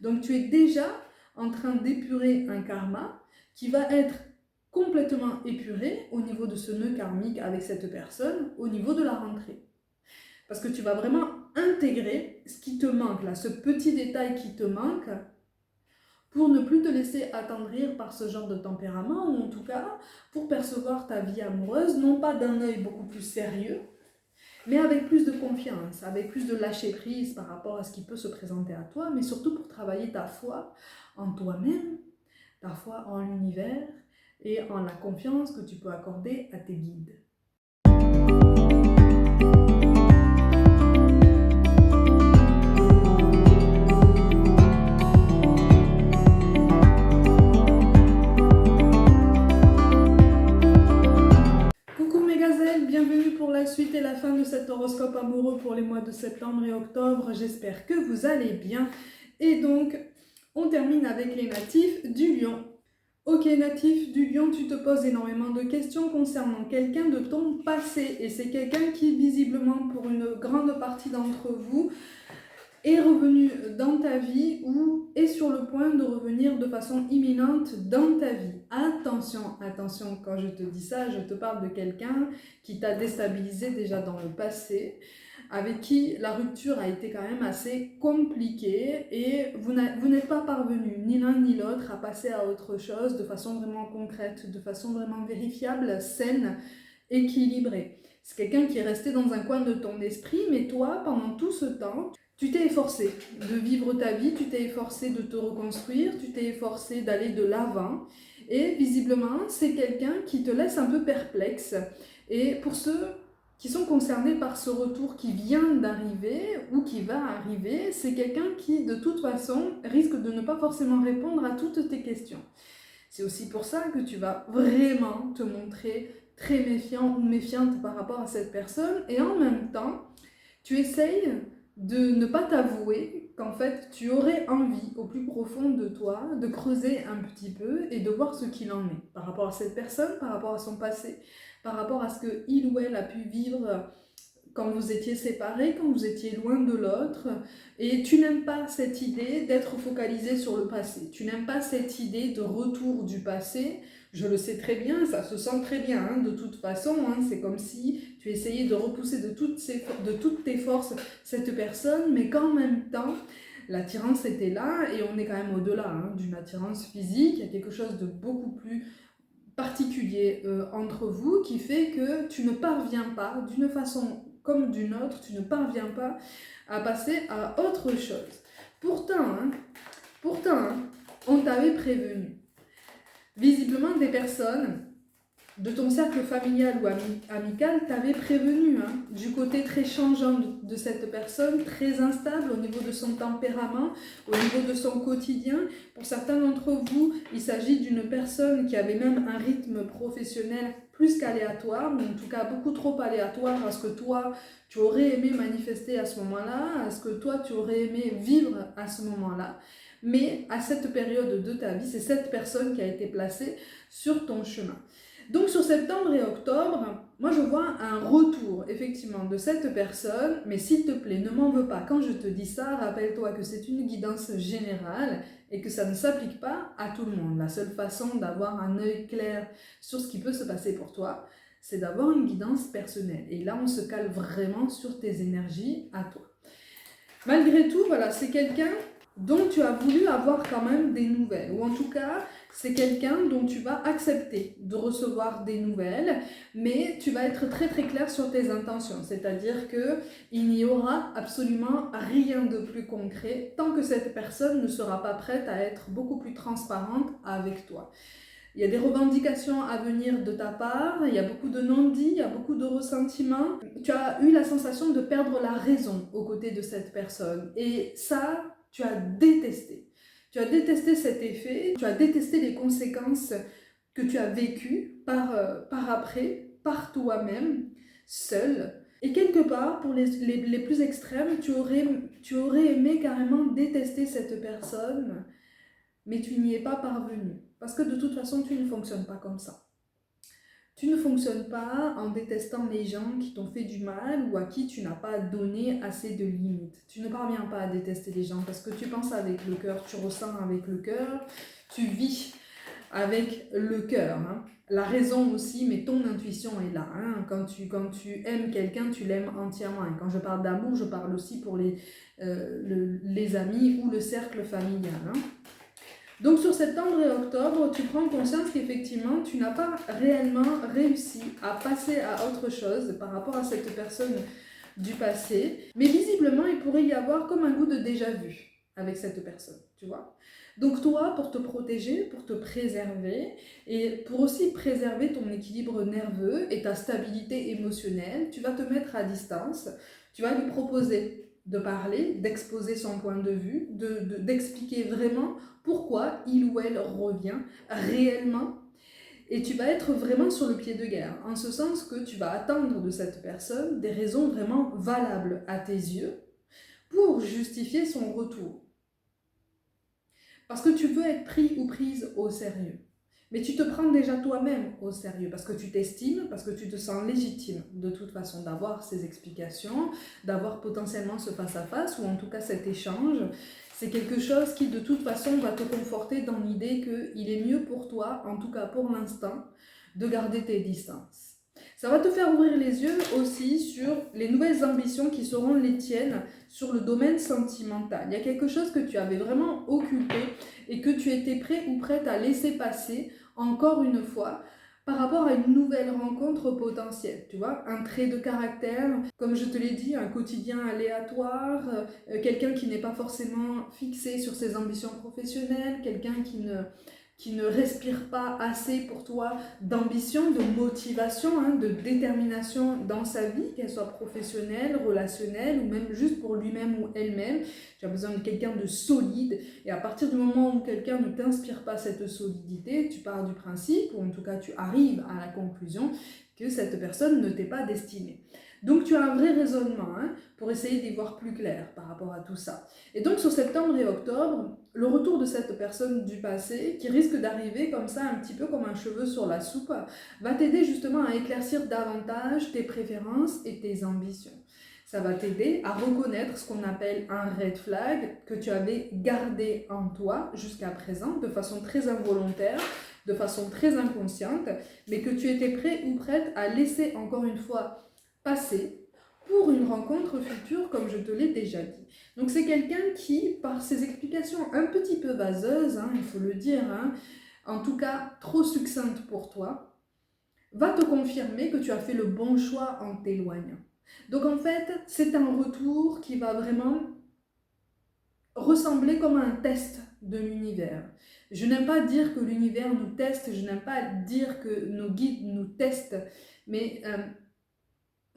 Donc tu es déjà en train d'épurer un karma qui va être complètement épuré au niveau de ce nœud karmique avec cette personne, au niveau de la rentrée. Parce que tu vas vraiment intégrer ce qui te manque, là, ce petit détail qui te manque, pour ne plus te laisser attendrir par ce genre de tempérament, ou en tout cas, pour percevoir ta vie amoureuse, non pas d'un œil beaucoup plus sérieux, mais avec plus de confiance, avec plus de lâcher prise par rapport à ce qui peut se présenter à toi, mais surtout pour travailler ta foi en toi-même, ta foi en l'univers et en la confiance que tu peux accorder à tes guides. Coucou mes gazelles, bienvenue pour la suite et la fin de cet horoscope amoureux pour les mois de septembre et octobre. J'espère que vous allez bien. Et donc, on termine avec les natifs du lion. Ok, natif du lion, tu te poses énormément de questions concernant quelqu'un de ton passé. Et c'est quelqu'un qui, visiblement, pour une grande partie d'entre vous, est revenu dans ta vie ou est sur le point de revenir de façon imminente dans ta vie. Attention, attention, quand je te dis ça, je te parle de quelqu'un qui t'a déstabilisé déjà dans le passé, avec qui la rupture a été quand même assez compliquée et vous n'êtes pas parvenus, ni l'un ni l'autre, à passer à autre chose de façon vraiment concrète, de façon vraiment vérifiable, saine, équilibrée. C'est quelqu'un qui est resté dans un coin de ton esprit, mais toi, pendant tout ce temps, tu t'es efforcé de vivre ta vie, tu t'es efforcé de te reconstruire, tu t'es efforcé d'aller de l'avant. Et visiblement, c'est quelqu'un qui te laisse un peu perplexe. Et pour ceux qui sont concernés par ce retour qui vient d'arriver ou qui va arriver, c'est quelqu'un qui, de toute façon, risque de ne pas forcément répondre à toutes tes questions. C'est aussi pour ça que tu vas vraiment te montrer très méfiant ou méfiante par rapport à cette personne. Et en même temps, tu essayes de ne pas t'avouer qu'en fait tu aurais envie au plus profond de toi de creuser un petit peu et de voir ce qu'il en est par rapport à cette personne, par rapport à son passé, par rapport à ce qu'il ou elle a pu vivre quand vous étiez séparés, quand vous étiez loin de l'autre, et tu n'aimes pas cette idée d'être focalisé sur le passé. Tu n'aimes pas cette idée de retour du passé. Je le sais très bien, ça se sent très bien, hein, de toute façon. Hein, c'est comme si tu essayais de repousser de toutes tes forces cette personne, mais qu'en même temps, l'attirance était là, et on est quand même au-delà d'une attirance physique. Il y a quelque chose de beaucoup plus particulier entre vous qui fait que tu ne parviens pas, d'une façon comme d'une autre, tu ne parviens pas à passer à autre chose. Pourtant, on t'avait prévenu. Visiblement, des personnes de ton cercle familial ou amical t'avaient prévenu du côté très changeant de cette personne, très instable au niveau de son tempérament, au niveau de son quotidien. Pour certains d'entre vous, il s'agit d'une personne qui avait même un rythme professionnel plus qu'aléatoire, mais en tout cas beaucoup trop aléatoire à ce que toi, tu aurais aimé manifester à ce moment-là, à ce que toi, tu aurais aimé vivre à ce moment-là. Mais à cette période de ta vie, c'est cette personne qui a été placée sur ton chemin. Donc sur septembre et octobre, moi je vois un retour effectivement de cette personne, mais s'il te plaît, ne m'en veux pas. Quand je te dis ça, rappelle-toi que c'est une guidance générale et que ça ne s'applique pas à tout le monde. La seule façon d'avoir un œil clair sur ce qui peut se passer pour toi, c'est d'avoir une guidance personnelle. Et là, on se cale vraiment sur tes énergies à toi. Malgré tout, voilà, c'est quelqu'un dont tu as voulu avoir quand même des nouvelles, ou en tout cas, c'est quelqu'un dont tu vas accepter de recevoir des nouvelles, mais tu vas être très très clair sur tes intentions, c'est-à-dire qu'il n'y aura absolument rien de plus concret tant que cette personne ne sera pas prête à être beaucoup plus transparente avec toi. Il y a des revendications à venir de ta part, il y a beaucoup de non-dits, il y a beaucoup de ressentiments. Tu as eu la sensation de perdre la raison aux côtés de cette personne. Et ça, tu as détesté. Tu as détesté cet effet, tu as détesté les conséquences que tu as vécues par après, par toi-même, seul. Et quelque part, pour les plus extrêmes, tu aurais aimé carrément détester cette personne, mais tu n'y es pas parvenu. Parce que de toute façon, tu ne fonctionnes pas comme ça. Tu ne fonctionnes pas en détestant les gens qui t'ont fait du mal ou à qui tu n'as pas donné assez de limites. Tu ne parviens pas à détester les gens parce que tu penses avec le cœur, tu ressens avec le cœur, tu vis avec le cœur. La raison aussi, mais ton intuition est là. Quand tu aimes quelqu'un, tu l'aimes entièrement. Et quand je parle d'amour, je parle aussi pour les amis ou le cercle familial. Donc sur septembre et octobre, tu prends conscience qu'effectivement, tu n'as pas réellement réussi à passer à autre chose par rapport à cette personne du passé. Mais visiblement, il pourrait y avoir comme un goût de déjà-vu avec cette personne, tu vois. Donc toi, pour te protéger, pour te préserver et pour aussi préserver ton équilibre nerveux et ta stabilité émotionnelle, tu vas te mettre à distance, tu vas lui proposer de parler, d'exposer son point de vue, d'expliquer vraiment pourquoi il ou elle revient réellement. Et tu vas être vraiment sur le pied de guerre, en ce sens que tu vas attendre de cette personne des raisons vraiment valables à tes yeux pour justifier son retour. Parce que tu veux être pris ou prise au sérieux. Mais tu te prends déjà toi-même au sérieux parce que tu t'estimes, parce que tu te sens légitime de toute façon d'avoir ces explications, d'avoir potentiellement ce face-à-face ou en tout cas cet échange. C'est quelque chose qui de toute façon va te conforter dans l'idée qu'il est mieux pour toi, en tout cas pour l'instant, de garder tes distances. Ça va te faire ouvrir les yeux aussi sur les nouvelles ambitions qui seront les tiennes sur le domaine sentimental. Il y a quelque chose que tu avais vraiment occulté et que tu étais prêt ou prête à laisser passer, encore une fois, par rapport à une nouvelle rencontre potentielle, tu vois, un trait de caractère, comme je te l'ai dit, un quotidien aléatoire, quelqu'un qui n'est pas forcément fixé sur ses ambitions professionnelles, quelqu'un qui ne respire pas assez pour toi d'ambition, de motivation, de détermination dans sa vie, qu'elle soit professionnelle, relationnelle ou même juste pour lui-même ou elle-même. Tu as besoin de quelqu'un de solide et à partir du moment où quelqu'un ne t'inspire pas cette solidité, tu pars du principe, ou en tout cas tu arrives à la conclusion que cette personne ne t'est pas destinée. Donc tu as un vrai raisonnement pour essayer d'y voir plus clair par rapport à tout ça. Et donc sur septembre et octobre, le retour de cette personne du passé, qui risque d'arriver comme ça un petit peu comme un cheveu sur la soupe, va t'aider justement à éclaircir davantage tes préférences et tes ambitions. Ça va t'aider à reconnaître ce qu'on appelle un red flag que tu avais gardé en toi jusqu'à présent de façon très involontaire, de façon très inconsciente, mais que tu étais prêt ou prête à laisser encore une fois passer pour une rencontre future, comme je te l'ai déjà dit. Donc c'est quelqu'un qui, par ses explications un petit peu vaseuses, il faut le dire, en tout cas trop succinctes pour toi, va te confirmer que tu as fait le bon choix en t'éloignant. Donc en fait, c'est un retour qui va vraiment ressembler comme un test de l'univers. Je n'aime pas dire que l'univers nous teste, je n'aime pas dire que nos guides nous testent, mais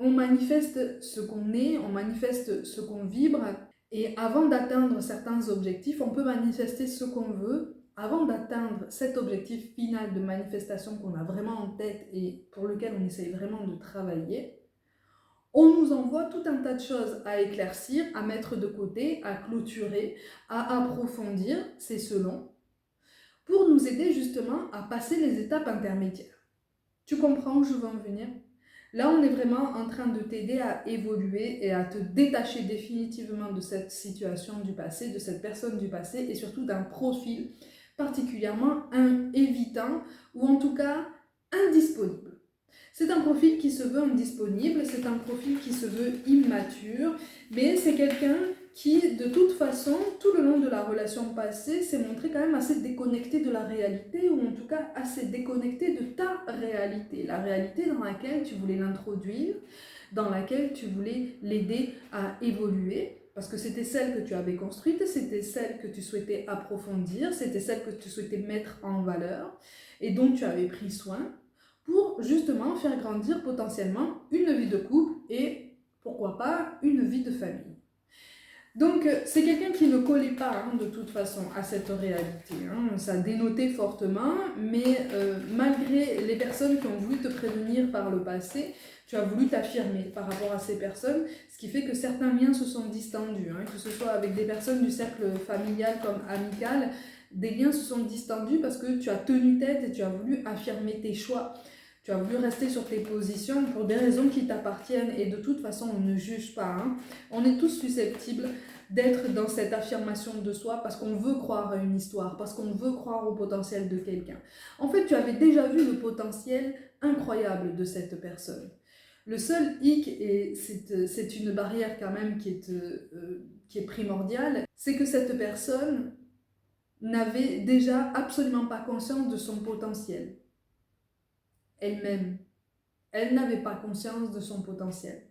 on manifeste ce qu'on est, on manifeste ce qu'on vibre, et avant d'atteindre certains objectifs, on peut manifester ce qu'on veut. Avant d'atteindre cet objectif final de manifestation qu'on a vraiment en tête et pour lequel on essaye vraiment de travailler, on nous envoie tout un tas de choses à éclaircir, à mettre de côté, à clôturer, à approfondir, c'est selon, pour nous aider justement à passer les étapes intermédiaires. Tu comprends où je veux en venir ? Là, on est vraiment en train de t'aider à évoluer et à te détacher définitivement de cette situation du passé, de cette personne du passé et surtout d'un profil particulièrement évitant ou en tout cas indisponible. C'est un profil qui se veut indisponible, c'est un profil qui se veut immature, mais c'est quelqu'un qui, de toute façon, tout le long de la relation passée, s'est montré quand même assez déconnecté de la réalité, ou en tout cas assez déconnecté de ta réalité, la réalité dans laquelle tu voulais l'introduire, dans laquelle tu voulais l'aider à évoluer, parce que c'était celle que tu avais construite, c'était celle que tu souhaitais approfondir, c'était celle que tu souhaitais mettre en valeur, et dont tu avais pris soin, pour justement faire grandir potentiellement une vie de couple et pourquoi pas une vie de famille. Donc c'est quelqu'un qui ne collait pas de toute façon à cette réalité, ça dénotait fortement, mais malgré les personnes qui ont voulu te prévenir par le passé, tu as voulu t'affirmer par rapport à ces personnes, ce qui fait que certains liens se sont distendus, que ce soit avec des personnes du cercle familial comme amical, des liens se sont distendus parce que tu as tenu tête et tu as voulu affirmer tes choix. Tu as voulu rester sur tes positions pour des raisons qui t'appartiennent et de toute façon, on ne juge pas. Hein. On est tous susceptibles d'être dans cette affirmation de soi parce qu'on veut croire à une histoire, parce qu'on veut croire au potentiel de quelqu'un. En fait, tu avais déjà vu le potentiel incroyable de cette personne. Le seul hic, et c'est une barrière quand même qui est primordiale, c'est que cette personne n'avait déjà absolument pas conscience de son potentiel. Elle-même, elle n'avait pas conscience de son potentiel.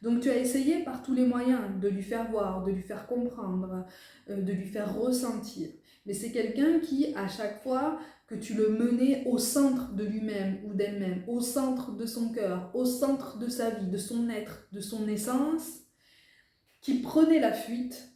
Donc tu as essayé par tous les moyens de lui faire voir, de lui faire comprendre, de lui faire ressentir. Mais c'est quelqu'un qui, à chaque fois que tu le menais au centre de lui-même ou d'elle-même, au centre de son cœur, au centre de sa vie, de son être, de son essence, qui prenait la fuite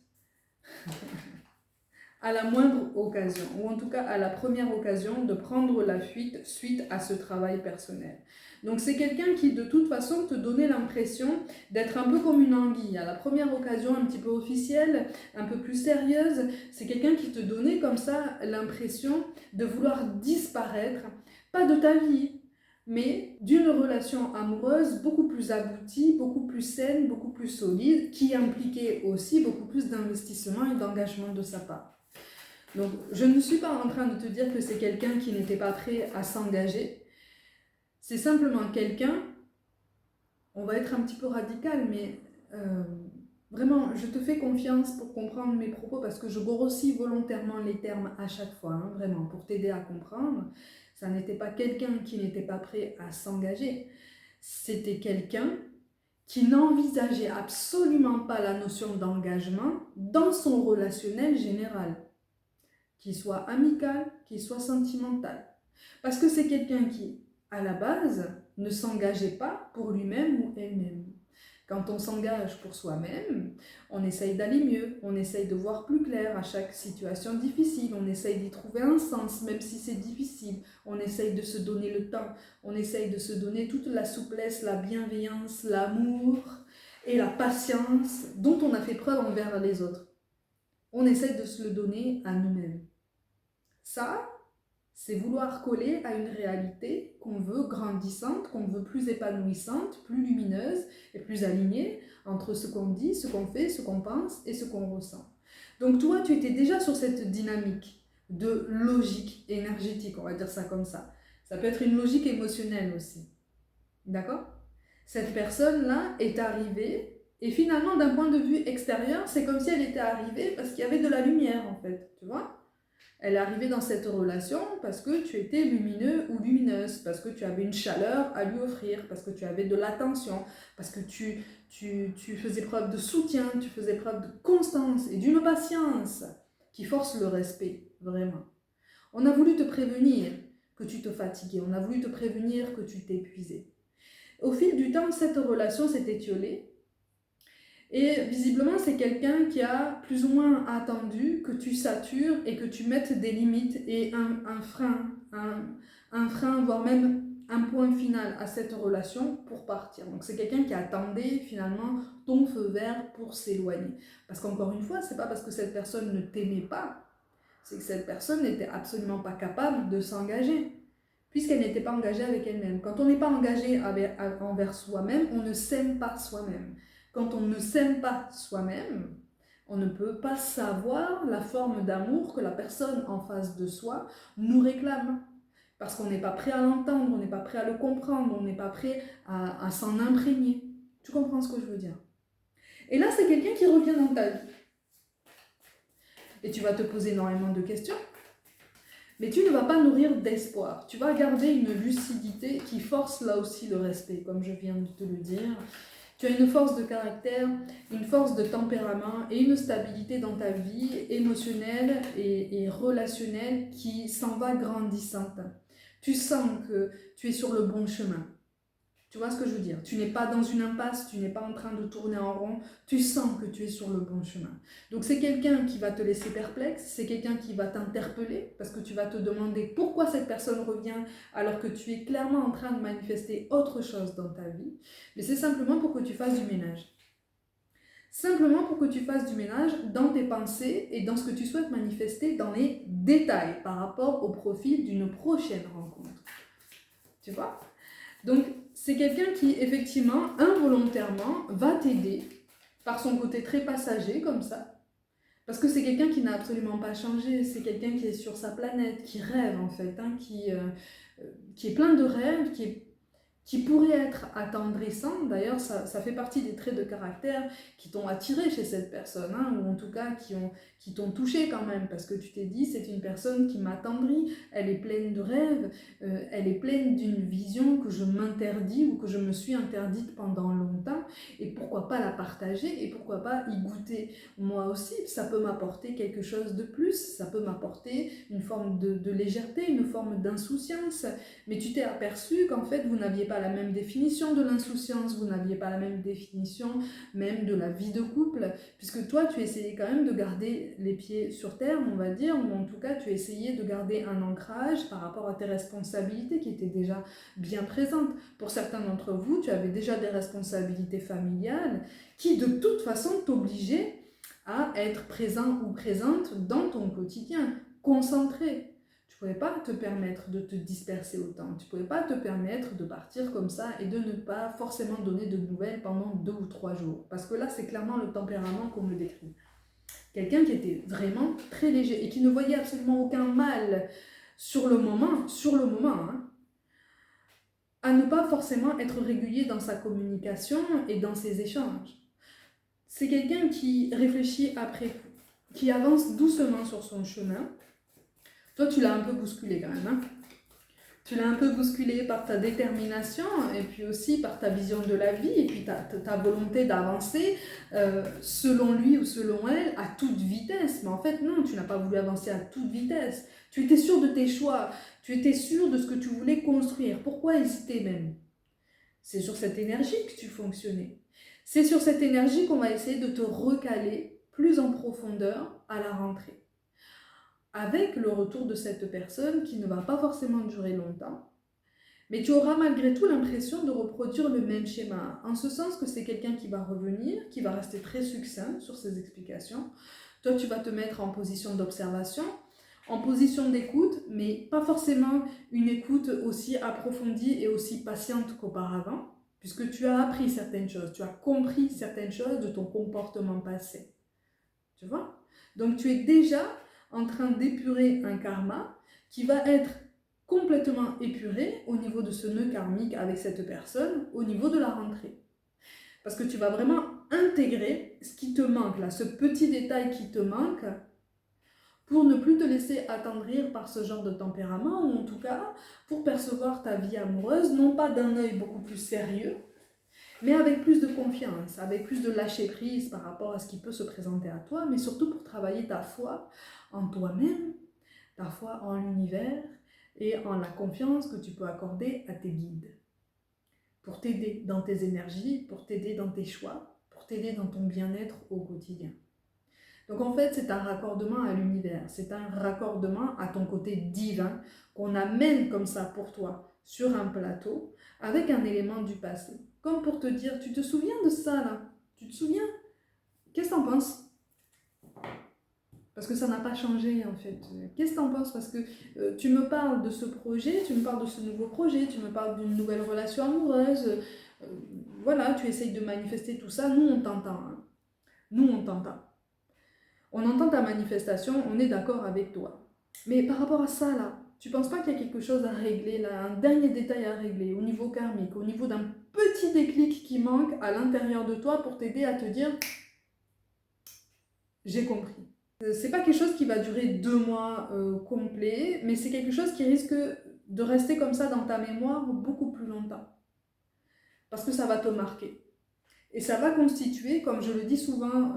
à la moindre occasion, ou en tout cas à la première occasion de prendre la fuite suite à ce travail personnel. Donc c'est quelqu'un qui de toute façon te donnait l'impression d'être un peu comme une anguille. À la première occasion un petit peu officielle, un peu plus sérieuse, c'est quelqu'un qui te donnait comme ça l'impression de vouloir disparaître, pas de ta vie, mais d'une relation amoureuse beaucoup plus aboutie, beaucoup plus saine, beaucoup plus solide, qui impliquait aussi beaucoup plus d'investissement et d'engagement de sa part. Donc, je ne suis pas en train de te dire que c'est quelqu'un qui n'était pas prêt à s'engager. C'est simplement quelqu'un, on va être un petit peu radical, mais vraiment, je te fais confiance pour comprendre mes propos parce que je grossis volontairement les termes à chaque fois, hein, vraiment, pour t'aider à comprendre. Ça n'était pas quelqu'un qui n'était pas prêt à s'engager. C'était quelqu'un qui n'envisageait absolument pas la notion d'engagement dans son relationnel général. Qu'il soit amical, qu'il soit sentimental. Parce que c'est quelqu'un qui, à la base, ne s'engageait pas pour lui-même ou elle-même. Quand on s'engage pour soi-même, on essaye d'aller mieux, on essaye de voir plus clair à chaque situation difficile, on essaye d'y trouver un sens, même si c'est difficile, on essaye de se donner le temps, on essaye de se donner toute la souplesse, la bienveillance, l'amour et la patience dont on a fait preuve envers les autres. On essaie de se le donner à nous-mêmes. Ça, c'est vouloir coller à une réalité qu'on veut grandissante, qu'on veut plus épanouissante, plus lumineuse et plus alignée entre ce qu'on dit, ce qu'on fait, ce qu'on pense et ce qu'on ressent. Donc toi, tu étais déjà sur cette dynamique de logique énergétique, on va dire ça comme ça. Ça peut être une logique émotionnelle aussi. D'accord ? Cette personne-là est arrivée et finalement, d'un point de vue extérieur, c'est comme si elle était arrivée parce qu'il y avait de la lumière en fait, tu vois ? Elle est arrivée dans cette relation parce que tu étais lumineux ou lumineuse, parce que tu avais une chaleur à lui offrir, parce que tu avais de l'attention, parce que tu faisais preuve de soutien, tu faisais preuve de constance et d'une patience qui force le respect, vraiment. On a voulu te prévenir que tu te fatiguais, on a voulu te prévenir que tu t'épuisais. Au fil du temps, cette relation s'est étiolée. Et visiblement, c'est quelqu'un qui a plus ou moins attendu que tu satures et que tu mettes des limites et un frein, voire même un point final à cette relation pour partir. Donc c'est quelqu'un qui attendait finalement ton feu vert pour s'éloigner. Parce qu'encore une fois, c'est pas parce que cette personne ne t'aimait pas, c'est que cette personne n'était absolument pas capable de s'engager, puisqu'elle n'était pas engagée avec elle-même. Quand on n'est pas engagé envers soi-même, on ne s'aime pas soi-même. Quand on ne s'aime pas soi-même, on ne peut pas savoir la forme d'amour que la personne en face de soi nous réclame. Parce qu'on n'est pas prêt à l'entendre, on n'est pas prêt à le comprendre, on n'est pas prêt à s'en imprégner. Tu comprends ce que je veux dire? Et là, c'est quelqu'un qui revient dans ta vie. Et tu vas te poser énormément de questions. Mais tu ne vas pas nourrir d'espoir. Tu vas garder une lucidité qui force là aussi le respect, comme je viens de te le dire. Tu as une force de caractère, une force de tempérament et une stabilité dans ta vie émotionnelle et relationnelle qui s'en va grandissante. Tu sens que tu es sur le bon chemin. Tu vois ce que je veux dire? Tu n'es pas dans une impasse, tu n'es pas en train de tourner en rond, tu sens que tu es sur le bon chemin. Donc c'est quelqu'un qui va te laisser perplexe, c'est quelqu'un qui va t'interpeller parce que tu vas te demander pourquoi cette personne revient alors que tu es clairement en train de manifester autre chose dans ta vie. Mais c'est simplement pour que tu fasses du ménage. Simplement pour que tu fasses du ménage dans tes pensées et dans ce que tu souhaites manifester dans les détails par rapport au profil d'une prochaine rencontre. Tu vois ? Donc, c'est quelqu'un qui, effectivement, involontairement, va t'aider par son côté très passager, comme ça. Parce que c'est quelqu'un qui n'a absolument pas changé. C'est quelqu'un qui est sur sa planète, qui rêve, en fait, hein, qui est plein de rêves, qui pourrait être attendrissant. D'ailleurs, ça fait partie des traits de caractère qui t'ont attiré chez cette personne, hein, ou en tout cas qui t'ont touché quand même, parce que tu t'es dit, c'est une personne qui m'attendrit, elle est pleine de rêves, elle est pleine d'une vision que je m'interdis ou que je me suis interdite pendant longtemps, et pourquoi pas la partager, et pourquoi pas y goûter moi aussi. Ça peut m'apporter quelque chose de plus, ça peut m'apporter une forme de légèreté, une forme d'insouciance, mais tu t'es aperçu qu'en fait, vous n'aviez pas la même définition de l'insouciance, vous n'aviez pas la même définition même de la vie de couple, puisque toi, tu essayais quand même de garder les pieds sur terre, on va dire, ou en tout cas, tu essayais de garder un ancrage par rapport à tes responsabilités qui étaient déjà bien présentes. Pour certains d'entre vous, tu avais déjà des responsabilités familiales qui, de toute façon, t'obligeaient à être présent ou présente dans ton quotidien, concentré. Tu ne pouvais pas te permettre de te disperser autant, tu ne pouvais pas te permettre de partir comme ça et de ne pas forcément donner de nouvelles pendant 2 ou 3 jours. Parce que là, c'est clairement le tempérament qu'on me décrit. Quelqu'un qui était vraiment très léger et qui ne voyait absolument aucun mal sur le moment, hein, à ne pas forcément être régulier dans sa communication et dans ses échanges. C'est quelqu'un qui réfléchit après, qui avance doucement sur son chemin. Toi, tu l'as un peu bousculé quand même, hein. Tu l'as un peu bousculé par ta détermination et puis aussi par ta vision de la vie et puis ta volonté d'avancer selon lui ou selon elle à toute vitesse. Mais en fait, non, tu n'as pas voulu avancer à toute vitesse. Tu étais sûr de tes choix, tu étais sûr de ce que tu voulais construire. Pourquoi hésiter même? C'est sur cette énergie que tu fonctionnais. C'est sur cette énergie qu'on va essayer de te recaler plus en profondeur à la rentrée. Avec le retour de cette personne qui ne va pas forcément durer longtemps, mais tu auras malgré tout l'impression de reproduire le même schéma, en ce sens que c'est quelqu'un qui va revenir, qui va rester très succinct sur ses explications. Toi, tu vas te mettre en position d'observation, en position d'écoute, mais pas forcément une écoute aussi approfondie et aussi patiente qu'auparavant, puisque tu as appris certaines choses, tu as compris certaines choses de ton comportement passé. Tu vois? Donc tu es déjà en train d'épurer un karma qui va être complètement épuré au niveau de ce nœud karmique avec cette personne, au niveau de la rentrée. Parce que tu vas vraiment intégrer ce qui te manque là, ce petit détail qui te manque, pour ne plus te laisser attendrir par ce genre de tempérament, ou en tout cas pour percevoir ta vie amoureuse, non pas d'un œil beaucoup plus sérieux, mais avec plus de confiance, avec plus de lâcher prise par rapport à ce qui peut se présenter à toi, mais surtout pour travailler ta foi en toi-même, ta foi en l'univers et en la confiance que tu peux accorder à tes guides. Pour t'aider dans tes énergies, pour t'aider dans tes choix, pour t'aider dans ton bien-être au quotidien. Donc en fait, c'est un raccordement à l'univers, c'est un raccordement à ton côté divin qu'on amène comme ça pour toi sur un plateau avec un élément du passé. Comme pour te dire, tu te souviens de ça là? Tu te souviens? Qu'est-ce que t'en penses? Parce que ça n'a pas changé en fait. Qu'est-ce que t'en penses? Parce que tu me parles de ce projet, tu me parles de ce nouveau projet, tu me parles d'une nouvelle relation amoureuse. Voilà, tu essayes de manifester tout ça. Nous, on t'entend. Hein. Nous, on t'entend. On entend ta manifestation, on est d'accord avec toi. Mais par rapport à ça, là, tu penses pas qu'il y a quelque chose à régler, là, un dernier détail à régler au niveau karmique, au niveau d'un petit déclic qui manque à l'intérieur de toi pour t'aider à te dire « j'ai compris ». C'est pas quelque chose qui va durer 2 mois complets, mais c'est quelque chose qui risque de rester comme ça dans ta mémoire beaucoup plus longtemps. Parce que ça va te marquer. Et ça va constituer, comme je le dis souvent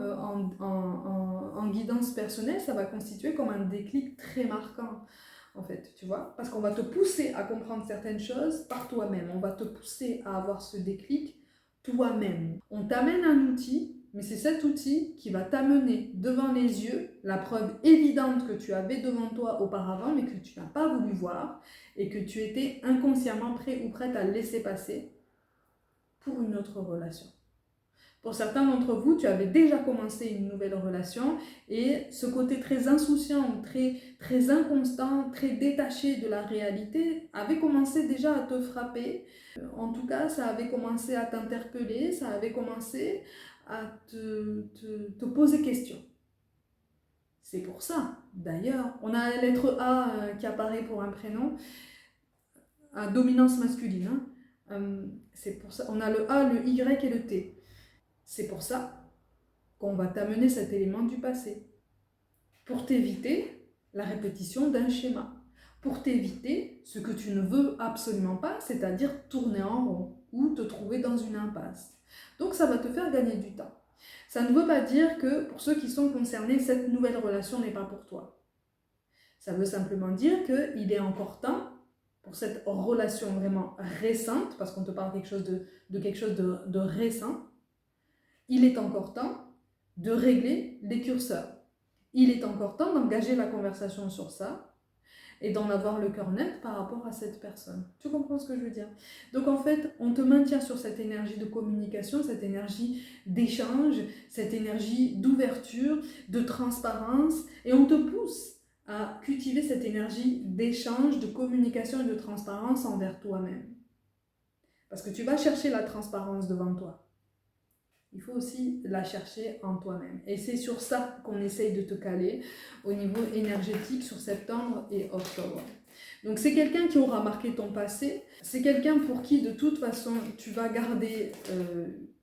en guidance personnelle, ça va constituer comme un déclic très marquant, en fait, tu vois. Parce qu'on va te pousser à comprendre certaines choses par toi-même. On va te pousser à avoir ce déclic toi-même. On t'amène un outil, mais c'est cet outil qui va t'amener devant les yeux la preuve évidente que tu avais devant toi auparavant, mais que tu n'as pas voulu voir et que tu étais inconsciemment prêt ou prête à laisser passer pour une autre relation. Pour certains d'entre vous, tu avais déjà commencé une nouvelle relation et ce côté très insouciant, très inconstant, très détaché de la réalité avait commencé déjà à te frapper. En tout cas, ça avait commencé à t'interpeller, ça avait commencé à te poser question. C'est pour ça, d'ailleurs, on a la lettre A qui apparaît pour un prénom, à dominance masculine. C'est pour ça, on a le A, le Y et le T. C'est pour ça qu'on va t'amener cet élément du passé, pour t'éviter la répétition d'un schéma, pour t'éviter ce que tu ne veux absolument pas, c'est-à-dire tourner en rond ou te trouver dans une impasse. Donc ça va te faire gagner du temps. Ça ne veut pas dire que pour ceux qui sont concernés, cette nouvelle relation n'est pas pour toi. Ça veut simplement dire qu'il est encore temps pour cette relation vraiment récente, parce qu'on te parle de quelque chose de récent, il est encore temps de régler les curseurs. Il est encore temps d'engager la conversation sur ça et d'en avoir le cœur net par rapport à cette personne. Tu comprends ce que je veux dire? Donc en fait, on te maintient sur cette énergie de communication, cette énergie d'échange, cette énergie d'ouverture, de transparence, et on te pousse à cultiver cette énergie d'échange, de communication et de transparence envers toi-même. Parce que tu vas chercher la transparence devant toi. Il faut aussi la chercher en toi-même. Et c'est sur ça qu'on essaye de te caler au niveau énergétique sur septembre et octobre. Donc c'est quelqu'un qui aura marqué ton passé, c'est quelqu'un pour qui de toute façon tu vas garder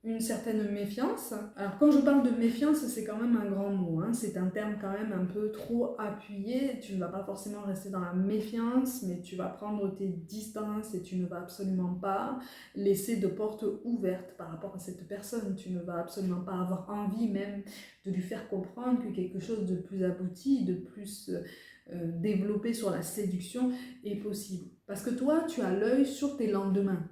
une certaine méfiance. Alors quand je parle de méfiance, c'est quand même un grand mot, hein. C'est un terme quand même un peu trop appuyé. Tu ne vas pas forcément rester dans la méfiance, mais tu vas prendre tes distances et tu ne vas absolument pas laisser de portes ouvertes par rapport à cette personne. Tu ne vas absolument pas avoir envie même de lui faire comprendre que quelque chose de plus abouti, de plus développé sur la séduction est possible. Parce que toi, tu as l'œil sur tes lendemains.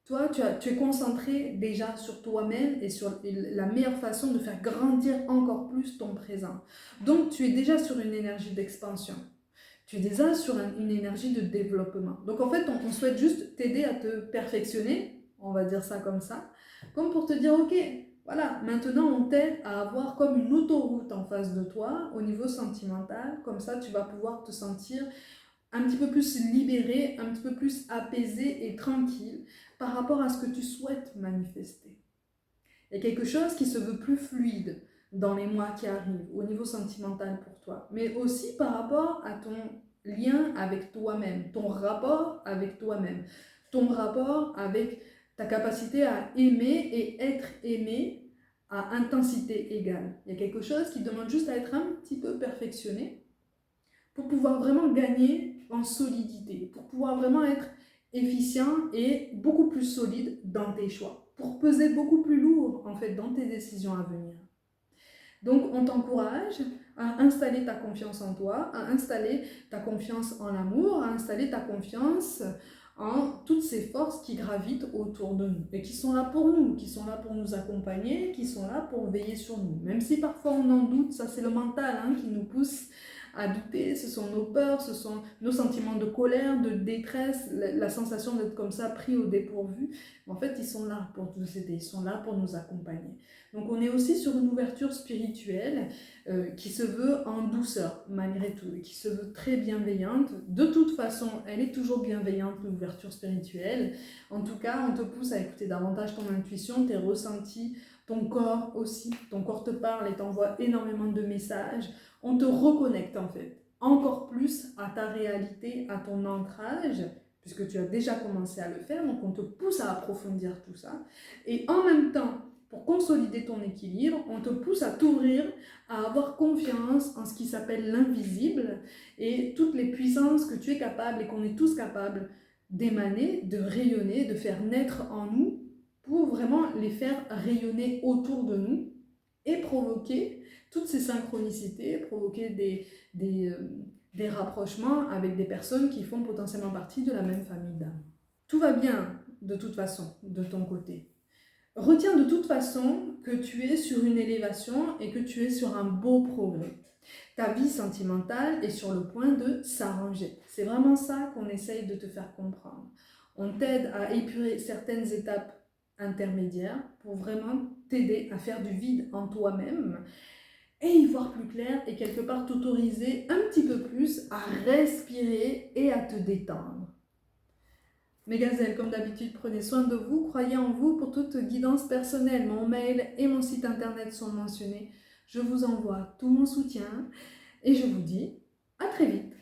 Toi, tu es concentré déjà sur toi-même et sur la meilleure façon de faire grandir encore plus ton présent. Donc, tu es déjà sur une énergie d'expansion. Tu es déjà sur une énergie de développement. Donc, en fait, on souhaite juste t'aider à te perfectionner, on va dire ça comme ça, comme pour te dire, ok, voilà, maintenant on t'aide à avoir comme une autoroute en face de toi au niveau sentimental. Comme ça, tu vas pouvoir te sentir un petit peu plus libéré, un petit peu plus apaisé et tranquille par rapport à ce que tu souhaites manifester. Il y a quelque chose qui se veut plus fluide dans les mois qui arrivent au niveau sentimental pour toi, mais aussi par rapport à ton lien avec toi-même, ton rapport avec toi-même, ton rapport avec ta capacité à aimer et être aimé à intensité égale. Il y a quelque chose qui demande juste à être un petit peu perfectionné pour pouvoir vraiment gagner en solidité, pour pouvoir vraiment être efficient et beaucoup plus solide dans tes choix, pour peser beaucoup plus lourd en fait dans tes décisions à venir. Donc on t'encourage à installer ta confiance en toi, à installer ta confiance en l'amour, à installer ta confiance en toutes ces forces qui gravitent autour de nous et qui sont là pour nous, qui sont là pour nous accompagner, qui sont là pour veiller sur nous. Même si parfois on en doute, ça c'est le mental qui nous pousse à douter, ce sont nos peurs, ce sont nos sentiments de colère, de détresse, la sensation d'être comme ça pris au dépourvu. En fait, ils sont là pour nous aider, ils sont là pour nous accompagner. Donc on est aussi sur une ouverture spirituelle qui se veut en douceur malgré tout, et qui se veut très bienveillante. De toute façon, elle est toujours bienveillante, l'ouverture spirituelle. En tout cas, on te pousse à écouter davantage ton intuition, tes ressentis, ton corps aussi. Ton corps te parle et t'envoie énormément de messages. On te reconnecte en fait encore plus à ta réalité, à ton ancrage, puisque tu as déjà commencé à le faire. Donc on te pousse à approfondir tout ça. Et en même temps, pour consolider ton équilibre, on te pousse à t'ouvrir, à avoir confiance en ce qui s'appelle l'invisible et toutes les puissances que tu es capable et qu'on est tous capables d'émaner, de rayonner, de faire naître en nous pour vraiment les faire rayonner autour de nous et provoquer toutes ces synchronicités, provoquer des rapprochements avec des personnes qui font potentiellement partie de la même famille d'âme. Tout va bien de toute façon de ton côté. Retiens de toute façon que tu es sur une élévation et que tu es sur un beau progrès. Ta vie sentimentale est sur le point de s'arranger. C'est vraiment ça qu'on essaye de te faire comprendre. On t'aide à épurer certaines étapes intermédiaire pour vraiment t'aider à faire du vide en toi-même et y voir plus clair et quelque part t'autoriser un petit peu plus à respirer et à te détendre. Mes gazelles, comme d'habitude, prenez soin de vous, croyez en vous pour toute guidance personnelle. Mon mail et mon site internet sont mentionnés. Je vous envoie tout mon soutien et je vous dis à très vite.